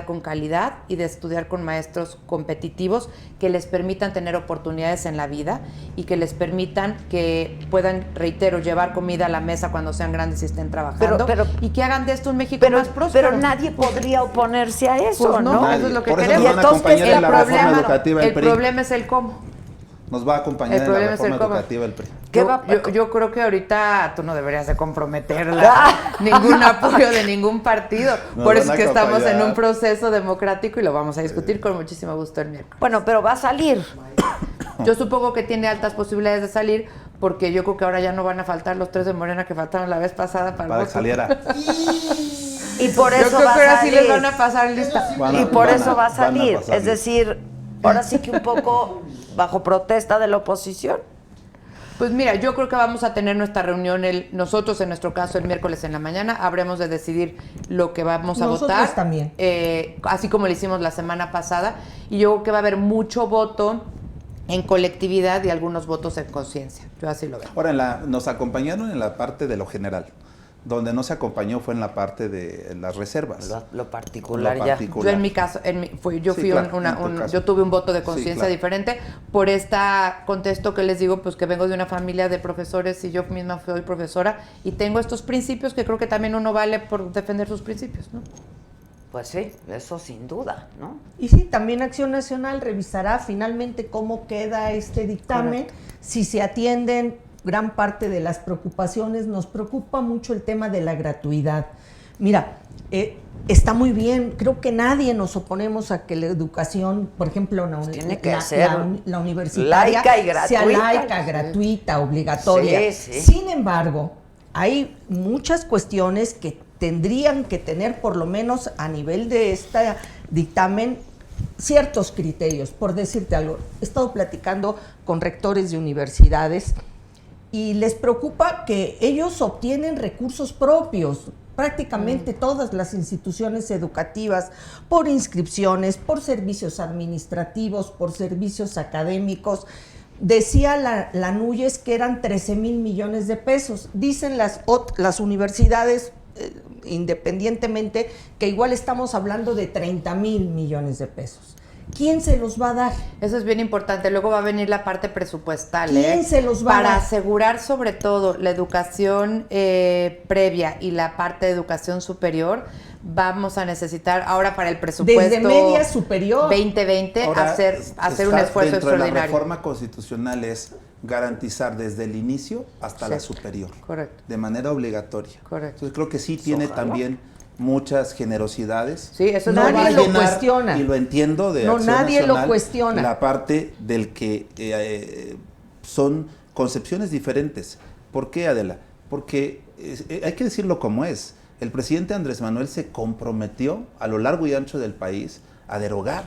con calidad y de estudiar con maestros competitivos que les permitan tener oportunidades en la vida y que les permitan que puedan, reitero, llevar comida a la mesa cuando sean grandes y estén trabajando Pero- y que hagan de esto un México más próspero. Pero nadie podría oponerse a eso, Pues no, ¿no? eso es lo que Por eso queremos. nos van a acompañar en la reforma educativa el el PRI. problema es el cómo. Nos va a acompañar El en la problema es el reforma cómo. educativa el PRI. ¿Qué Yo, va- yo creo que ahorita tú no deberías de comprometerla ningún apoyo de ningún partido. Nos Por eso van es a que estamos en acompañar. un proceso democrático y lo vamos a discutir con muchísimo gusto el miércoles. Bueno, pero va a salir. Yo supongo que tiene altas posibilidades de salir porque yo creo que ahora ya no van a faltar los 3 de Morena que faltaron la vez pasada para el Para que voto. saliera. Y por Yo eso creo va que a ahora sí salir. les van a pasar lista. Y por eso va a van salir. pasar. Es decir, ahora sí que un poco bajo protesta de la oposición. Pues mira, yo creo que vamos a tener nuestra reunión, nosotros en nuestro caso el miércoles en la mañana, habremos de decidir lo que vamos a Nosotros votar. también. Así como lo hicimos la semana pasada. Y yo creo que va a haber mucho voto en colectividad y algunos votos en conciencia. Yo así lo veo. Ahora, nos acompañaron en la parte de lo general. Donde no se acompañó fue en la parte de las reservas. Lo particular Lo ya. particular. Yo en mi caso, yo Sí, fui claro, en tu caso. yo tuve un voto de Sí, conciencia claro. diferente por contexto que les digo, pues que vengo de una familia de profesores y yo misma soy profesora y tengo estos principios que creo que también uno vale por defender sus principios, ¿no? Pues sí, eso sin duda, ¿no? Y sí, también Acción Nacional revisará finalmente cómo queda este dictamen, si se atienden gran parte de las preocupaciones. Nos preocupa mucho el tema de la gratuidad. Mira, está muy bien, creo que nadie nos oponemos a que la educación, por ejemplo, tiene que ser la universitaria laica y gratuita. sea laica, gratuita, obligatoria. Sí, sí. Sin embargo, hay muchas cuestiones que tendrían que tener, por lo menos a nivel de este dictamen, ciertos criterios. Por decirte algo, he estado platicando con rectores de universidades y les preocupa que ellos obtienen recursos propios. prácticamente todas las instituciones educativas, por inscripciones, por servicios administrativos, por servicios académicos. Decía la Núñez que eran 13,000 millones de pesos. Dicen las universidades, independientemente, que igual estamos hablando de 30,000 millones de pesos. ¿Quién se los va a dar? Eso es bien importante. Luego va a venir la parte presupuestal. ¿Quién se los va a dar? Para asegurar sobre todo la educación previa y la parte de educación superior, vamos a necesitar ahora para el presupuesto desde media superior 2020 Ahora, hacer un esfuerzo dentro de la extraordinario. reforma constitucional es garantizar desde el inicio hasta la superior. Correcto. De manera obligatoria. Correcto. Entonces creo que sí tiene también muchas generosidades. Sí, eso No nadie va a lo llenar, cuestiona. y lo entiendo de No, Acción nadie lo Nacional, cuestiona. la parte del que son concepciones diferentes. ¿Por qué, Adela? Porque hay que decirlo como es. El presidente Andrés Manuel se comprometió a lo largo y ancho del país a derogar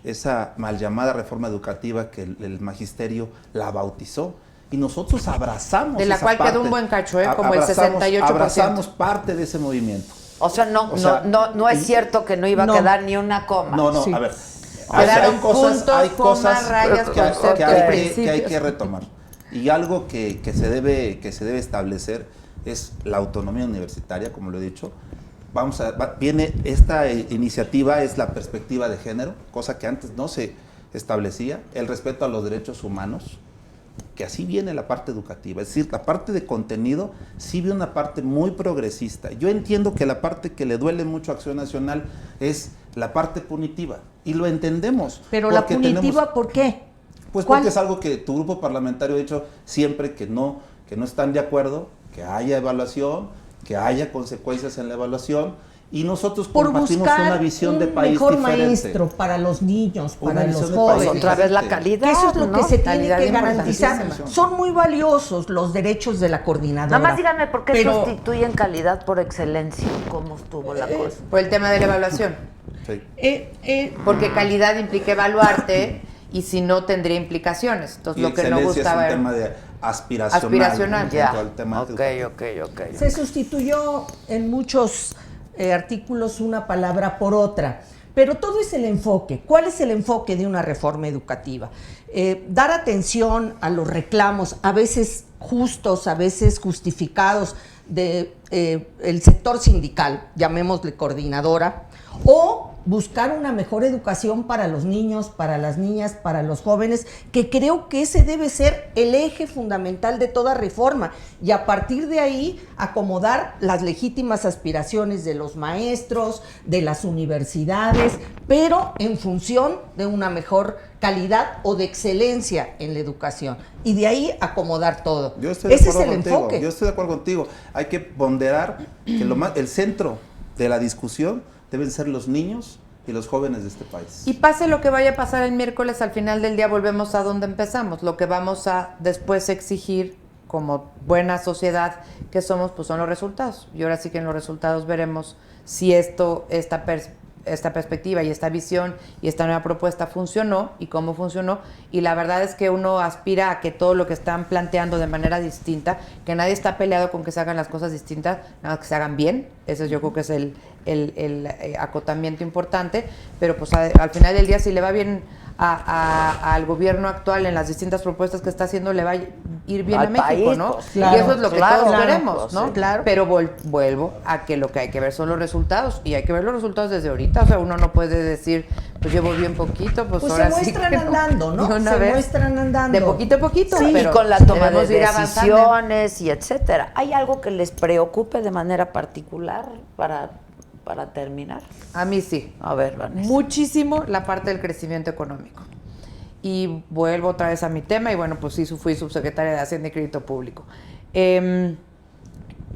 esa mal llamada reforma educativa que el magisterio la bautizó. Y nosotros abrazamos De la esa cual quedó parte. un buen cacho, como el 68%. Abrazamos parte de ese movimiento. O sea, no es cierto que no iba a quedar ni una coma. No, Sí. a ver. Quedaron Hay cosas, puntos, hay comas, cosas rayas, que, conceptos, que hay principios. que retomar. Y algo que se debe establecer es la autonomía universitaria, como lo he dicho. Viene esta iniciativa, es la perspectiva de género, cosa que antes no se establecía, el respeto a los derechos humanos, que así viene la parte educativa, es decir, la parte de contenido sí viene una parte muy progresista. Yo entiendo que la parte que le duele mucho a Acción Nacional es la parte punitiva, y lo entendemos. Pero la porque punitiva, ¿por qué? Pues ¿Cuál? porque es algo que tu grupo parlamentario ha dicho siempre que no están de acuerdo, que haya evaluación, que haya consecuencias en la evaluación, y nosotros Por compartimos buscar una visión de país mejor diferente. maestro para los niños, Una para visión los de país jóvenes. Otra vez la diferente. calidad. Que eso es lo ¿no? que se tiene Calidad que importantísima. garantizar. Son muy valiosos los derechos de la coordinadora. Nada más díganme por qué pero sustituyen calidad por excelencia. ¿Cómo estuvo la cosa? Por el tema de la evaluación. Sí. Porque calidad implica evaluarte y si no tendría implicaciones. Entonces Y lo que no excelencia gustaba es un era tema de aspiracional. Aspiracional, en cuanto Ya. al tema Ok. se sustituyó en muchos artículos una palabra por otra. Pero todo es el enfoque. ¿Cuál es el enfoque de una reforma educativa? Dar atención a los reclamos, a veces justos, a veces justificados, de el sector sindical, llamémosle coordinadora, o buscar una mejor educación para los niños, para las niñas, para los jóvenes, que creo que ese debe ser el eje fundamental de toda reforma, y a partir de ahí acomodar las legítimas aspiraciones de los maestros, de las universidades, pero en función de una mejor calidad o de excelencia en la educación, y de ahí acomodar todo. Yo estoy de Ese es acuerdo el contigo. enfoque. Yo estoy de acuerdo contigo. Hay que ponderar que el centro de la discusión deben ser los niños y los jóvenes de este país. Y pase lo que vaya a pasar el miércoles, al final del día volvemos a donde empezamos. Lo que vamos a después exigir como buena sociedad que somos, pues son los resultados. Y ahora sí que en los resultados veremos si esta perspectiva y esta visión y esta nueva propuesta funcionó y cómo funcionó. Y la verdad es que uno aspira a que todo lo que están planteando de manera distinta, que nadie está peleado con que se hagan las cosas distintas, nada más que se hagan bien. Ese yo creo que es el acotamiento importante. Pero pues al final del día, si le va bien al gobierno actual en las distintas propuestas que está haciendo, le va a ir bien Al a México, país, ¿no? pues, claro, Y eso es lo que todos queremos, pues, ¿no? sí. Claro. Pero vuelvo a que lo que hay que ver son los resultados, y hay que ver los resultados desde ahorita. O sea, uno no puede decir, pues llevo bien poquito, pues ahora se sí muestran que andando, ¿no? De una Se vez. muestran andando. De poquito a poquito, Sí, pero y con la toma de debemos ir avanzando. decisiones y etcétera. ¿Hay algo que les preocupe de manera particular para terminar? A mí sí. A ver, Vanessa. Muchísimo la parte del crecimiento económico. Y vuelvo otra vez a mi tema, y bueno, pues sí, fui subsecretaria de Hacienda y Crédito Público.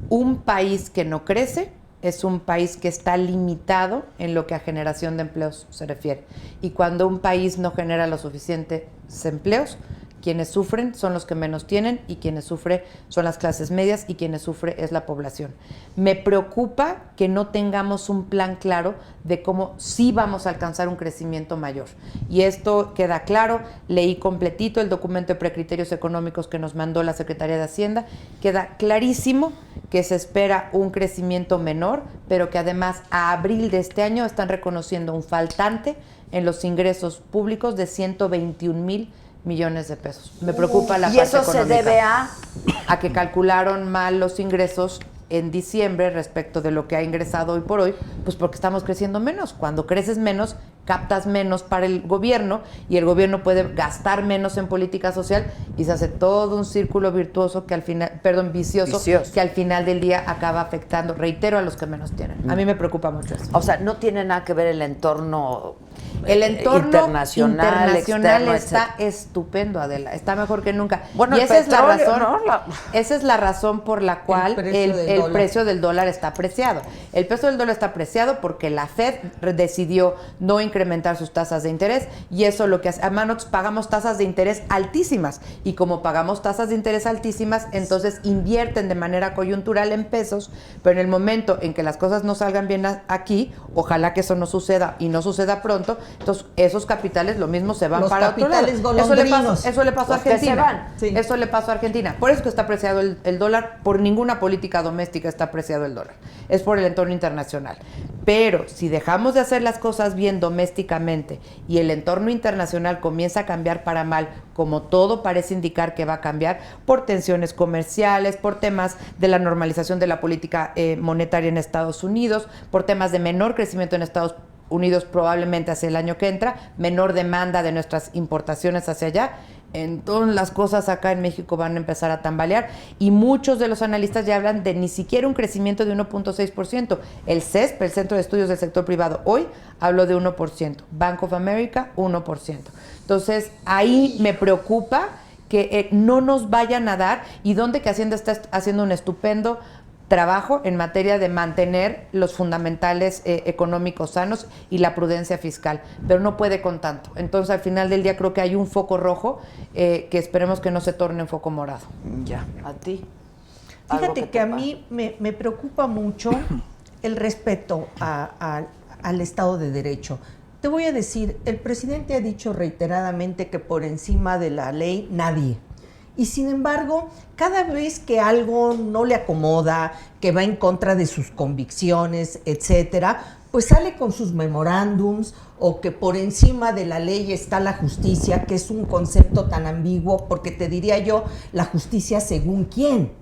Un país que no crece es un país que está limitado en lo que a generación de empleos se refiere. Y cuando un país no genera los suficientes empleos, Quienes sufren son los que menos tienen y quienes sufren son las clases medias y quienes sufre es la población. Me preocupa que no tengamos un plan claro de cómo sí vamos a alcanzar un crecimiento mayor. Y esto queda claro, leí completito el documento de precriterios económicos que nos mandó la Secretaría de Hacienda, queda clarísimo que se espera un crecimiento menor, pero que además a abril de este año están reconociendo un faltante en los ingresos públicos de 121,000 millones de pesos. Me preocupa la ¿Y parte eso se económica. debe a? A que calcularon mal los ingresos en diciembre respecto de lo que ha ingresado hoy por hoy, pues porque estamos creciendo menos. Cuando creces menos, captas menos para el gobierno y el gobierno puede gastar menos en política social y se hace todo un círculo virtuoso que al final, vicioso, que al final del día acaba afectando, reitero, a los que menos tienen. A mí me preocupa mucho eso. O sea, no tiene nada que ver el entorno internacional externo, está estupendo, Adela, está mejor que nunca. Bueno, y el esa es la petróleo, razón, ¿no? esa es la razón por la cual el precio del dólar está apreciado. El precio del dólar está apreciado porque la Fed decidió no incrementar sus tasas de interés y eso lo que hace, a Manox pagamos tasas de interés altísimas y como pagamos tasas de interés altísimas, entonces invierten de manera coyuntural en pesos, pero en el momento en que las cosas no salgan bien aquí, ojalá que eso no suceda y no suceda pronto, entonces esos capitales lo mismo se van los para otro lado. Eso le pasó a Argentina. Sí. Eso le pasó a Argentina. Por eso que está apreciado el dólar, por ninguna política doméstica está apreciado el dólar. Es por el entorno internacional. Pero si dejamos de hacer las cosas bien domésticamente y el entorno internacional comienza a cambiar para mal, como todo parece indicar que va a cambiar, por tensiones comerciales, por temas de la normalización de la política monetaria en Estados Unidos, por temas de menor crecimiento en Estados Unidos probablemente hacia el año que entra, menor demanda de nuestras importaciones hacia allá, entonces las cosas acá en México van a empezar a tambalear y muchos de los analistas ya hablan de ni siquiera un crecimiento de 1.6%. El CESP, el Centro de Estudios del Sector Privado, hoy habló de 1%. Bank of America, 1%. Entonces, ahí me preocupa que no nos vayan a dar y donde que Hacienda está haciendo un estupendo trabajo en materia de mantener los fundamentales económicos sanos y la prudencia fiscal, pero no puede con tanto. Entonces, al final del día creo que hay un foco rojo que esperemos que no se torne en foco morado. Ya, a ti. Fíjate que a mí me preocupa mucho el respeto al Estado de Derecho. Te voy a decir, el presidente ha dicho reiteradamente que por encima de la ley nadie. Y sin embargo, cada vez que algo no le acomoda, que va en contra de sus convicciones, etcétera, pues sale con sus memorándums o que por encima de la ley está la justicia, que es un concepto tan ambiguo, porque te diría yo, la justicia según quién.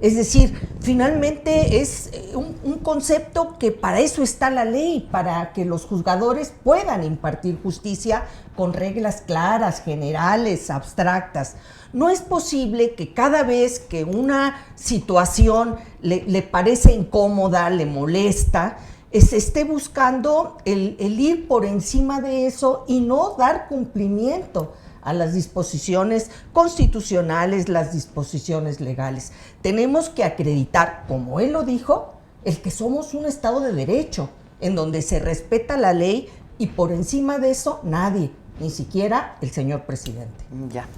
Es decir, finalmente es un concepto que para eso está la ley, para que los juzgadores puedan impartir justicia con reglas claras, generales, abstractas. No es posible que cada vez que una situación le parece incómoda, le molesta, se esté buscando el ir por encima de eso y no dar cumplimiento a las disposiciones constitucionales, las disposiciones legales. Tenemos que acreditar, como él lo dijo, el que somos un Estado de Derecho, en donde se respeta la ley y por encima de eso nadie, ni siquiera el señor presidente. Ya.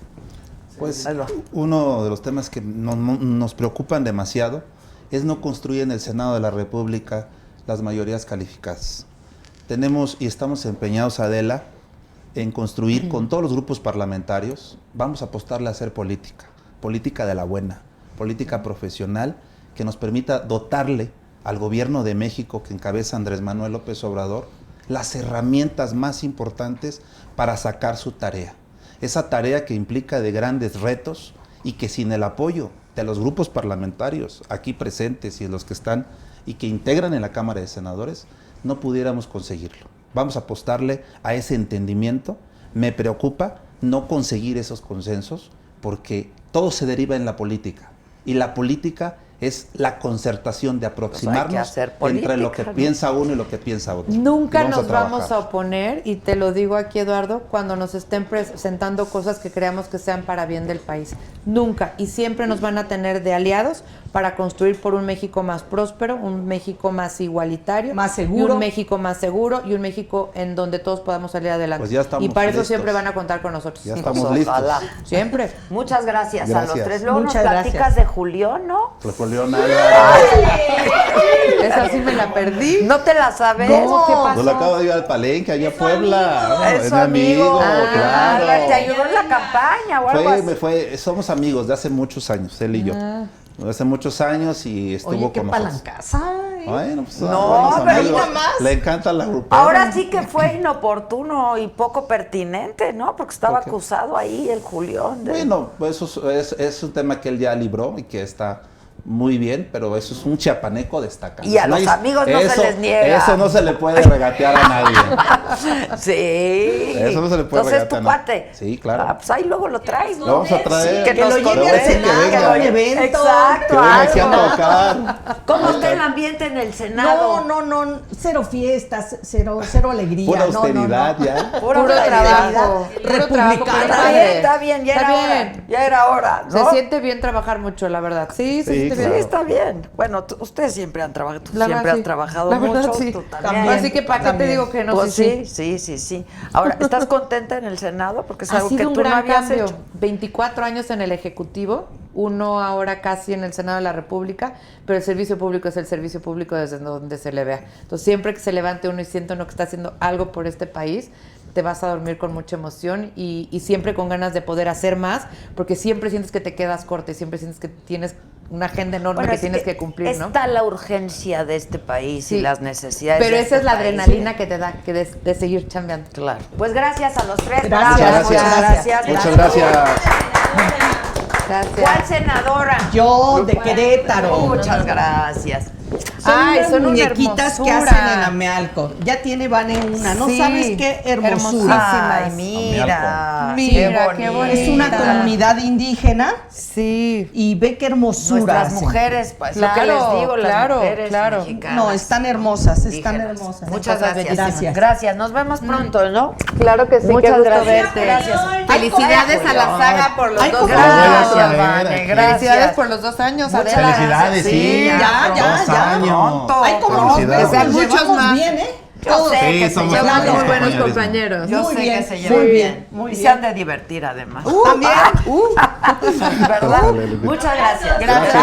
Pues uno de los temas que nos preocupan demasiado es no construir en el Senado de la República las mayorías calificadas. Tenemos y estamos empeñados, Adela, en construir con todos los grupos parlamentarios, vamos a apostarle a hacer política, política de la buena, política profesional que nos permita dotarle al gobierno de México que encabeza Andrés Manuel López Obrador las herramientas más importantes para sacar su tarea. Esa tarea que implica de grandes retos y que sin el apoyo de los grupos parlamentarios aquí presentes y de los que están y que integran en la Cámara de Senadores, no pudiéramos conseguirlo. Vamos a apostarle a ese entendimiento. Me preocupa no conseguir esos consensos porque todo se deriva en la política y la política es la concertación de aproximarnos hacer entre lo política, que ¿no? piensa uno y lo que piensa otro. Nunca Y vamos a nos vamos a trabajar. oponer, y te lo digo aquí, Eduardo, cuando nos estén presentando cosas que creamos que sean para bien del país. Nunca. Y siempre nos van a tener de aliados para construir por un México más próspero, un México más igualitario, Más seguro. y un México más seguro, y un México en donde todos podamos salir adelante. Pues ya estamos y para eso listos. siempre van a contar con nosotros. Ya estamos Pues listos. ojalá. Siempre. Muchas gracias, a los Gracias. tres. Luego Muchas nos platicas gracias. de Julián, ¿no? Napoleón Álvarez. Esa sí me la perdí. ¿No te la sabes? No, ¿qué pasó? No lo acabo de ir al Palenque, allá a Puebla. Es Es su mi amigo, Ah, claro. ¿te ayudó en la campaña o algo así? Somos amigos de hace muchos años, él y yo. Hace muchos años y estuvo Oye, qué con nosotros. palancaza. Bueno, pues No, buenos pero amigos. nada más. Le encanta la grupera. Ahora sí que fue inoportuno y poco pertinente, ¿no? Porque estaba ¿Por qué? acusado ahí el Julián. Bueno, pues eso es un tema que él ya libró y que está muy bien, pero eso es un chiapaneco destacado. Y a los amigos no se les niega. Eso no se le puede regatear a nadie. Sí. Eso no se le puede Entonces, regatear tu a nadie. cuate. Sí, claro. Ah, pues ahí luego lo traes, ¿no? Lo vamos a traer. Que nos lo lleve conteste. al Senado, que que venga. vaya a eventos. Exacto. Que venga aquí a algo. tocar. ¿Cómo está el ambiente en el Senado? No, cero fiestas, cero alegría. Pura no, austeridad no. ya. Pura Puro austeridad. trabajo. Puro trabajo, Republicana. pero Está bien, padre. está bien, ya Está era hora. bien. Ya era hora, ¿no? Se siente bien trabajar mucho, la verdad. Sí, se Sí, siente Sí, bien. claro. está bien. Bueno, ustedes siempre han trabajado, tú La siempre verdad, has sí. trabajado La verdad, mucho, sí. tú también. También. Así que para qué te También. digo que no. Pues sí. sí. Ahora, ¿estás contenta en el Senado? Porque es Ha algo que sido un tú no gran habías cambio. hecho. 24 años en el Ejecutivo, uno ahora casi en el Senado de la República, pero el servicio público es el servicio público desde donde se le vea. Entonces, siempre que se levante uno y siente uno que está haciendo algo por este país, te vas a dormir con mucha emoción y siempre con ganas de poder hacer más, porque siempre sientes que te quedas corto y siempre sientes que tienes una agenda enorme Bueno, que es tienes que cumplir, ¿no? Está la urgencia de este país y Sí. las necesidades. Pero de esa este es la país. adrenalina que te da, que de seguir chambeando. Claro. Pues gracias a los tres. Gracias, Bravo, muchas muchas gracias. gracias. Muchas gracias. Gracias. ¿Cuál senadora? Yo, de Querétaro. Muchas gracias. Ay, unas son una muñequitas que hermosura. hacen en Amealco. Ya tiene Vane una. No Sí, sabes qué hermosura. Ay, mira. Mira, qué bonita. Es una comunidad indígena Sí. y ve qué hermosura. Nuestras hacen. mujeres, pues lo que Claro, les digo, las claro, mujeres claro. mexicanas. No, están hermosas, están indígenas. hermosas. Muchas Cosas gracias. bellísimas. Gracias. Nos vemos pronto, ¿no? Claro que sí, Muchas qué gusto gracias. verte. Gracias. Felicidades a la Julián. saga por los Ay, 2 ¿cómo años. Gracias, Vane, Vane. gracias. Felicidades Gracias. por los 2 años, Muchas Adela. Felicidades, sí. Ya, 2 años. Pronto. Ay, cómo nos Felicidades. vemos, Que sean nos muchos llevamos más. bien, ¿eh? Yo Todos. sé Sí, que se somos llevan Somos muy buenos buenos compañeros. compañeros. Yo Muy sé bien, que se muy llevan bien, bien. muy Y se bien. han de divertir además. También. ¿Verdad? Dale. Muchas gracias. Gracias.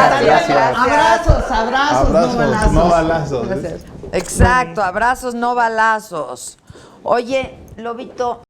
Abrazos, abrazos, no Abrazos, balazos. no balazos. Exacto, abrazos, no balazos. Oye, Lobito.